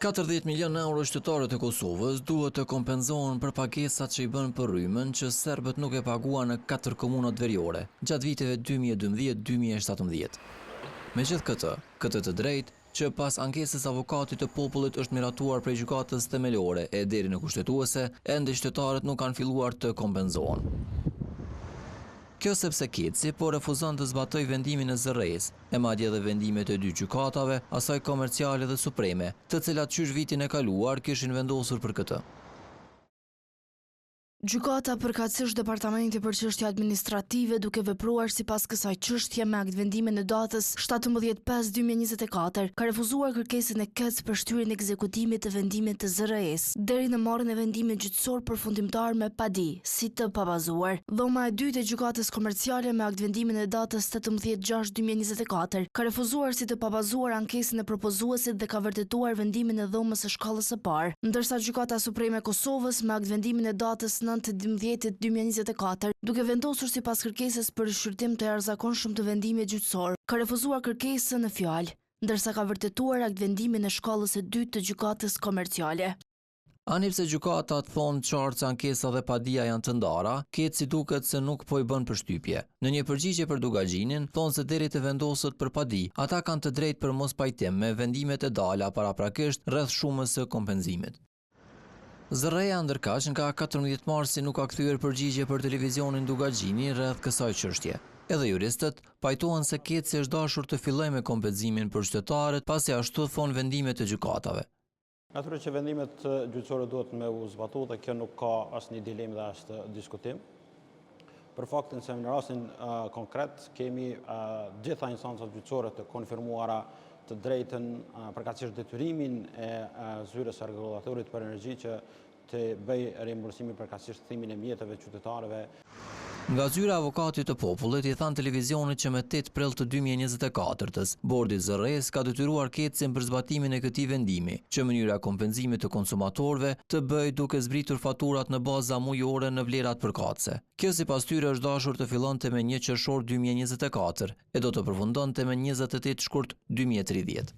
40 milion euro qytetarët e Kosovës duhet të kompenzohen për pagesat që i bën për rrymën që serbët nuk e paguan në 4 komunat veriore gjatë viteve 2012-2017. Megjithatë, këtë të drejtë që pas ankesës avokatit të popullit është miratuar prej gjykatës themelore e deri në kushtetuese, ende qytetarët nuk kanë filluar të kompenzohen. Kjo sepse Keci po refuzon të zbatoj vendimin e zërrejës, e madje edhe vendimet e dy gjykatave, asaj komerciale dhe supreme, të cilat qysh vitin e kaluar kishin vendosur për këtë. Gjykata përkatësisht Departamenti për çështje administrative duke vepruar sipas kësaj çështje me akt vendimin e datës 17/5/2024 ka refuzuar kërkesën e Kec për shtyrjen e ekzekutimit të vendimit të ZRE-s deri në marrjen e vendimit gjyqësor përfundimtar me padi, si të pabazuar. Dhoma e dytë e gjykatës komerciale me akt vendimin e datës 18/6/2024 ka refuzuar si të pabazuar ankesën e propozuesit dhe ka vërtetuar vendimin e dhomës së shkallës së parë, ndërsa gjykata supreme e Kosovës me akt vendimin e datës 9/12/2024, duke vendosur sipas kërkesës për shqyrtim të jashtëzakonshëm të vendimit gjyqësor, ka refuzuar kërkesën në fjalë, ndërsa ka vërtetuar akt vendimin e shkallës së dytë të gjykatës komerciale. Ani pse gjykatat thonë qartë se ankesa dhe padia janë të ndara, Keci duket se nuk po i bën përshtypje. Në një përgjigje për Dugaxhinin, thonë se deri të vendoset për padi, ata kanë të drejtë për mos pajtim me vendimet e dala paraprakisht rreth shumës së kompenzimit. ZRE-ja ndërkaq nga 14 marsi nuk ka kthyer përgjigje për televizionin Dugaxhini rreth kësaj çështje. Edhe juristët pajtohen se Keci është dashur të fillojë me kompenzimin për qytetarët pasi ashtu thon vendimet e gjykatave. Natyrisht që vendimet gjyqësore duhet me u zbatu dhe kjo nuk ka asnjë dilemë dhe as diskutim. Për faktin se në rastin konkret kemi gjitha instancat gjyqësore të konfirmuara të drejtën përkatësisht detyrimin e zyrës së rregullatorit për energji që të bëj reimbursimin përkatësisht thimin e mjeteve qytetarëve. Nga zyra avokatit të popullit i than televizionit që me 8 prill të 2024-s, bordi i ZRE-s ka detyruar Kecin për zbatimin e këtij vendimi, që mënyra kompenzimit të konsumatorëve të bëj duke zbritur faturat në baza mujore në vlerat përkatëse. Kjo sipas tyre është dashur të fillonte me 1 qershor 2024 e do të përfundonte me 28 shkurt 2030.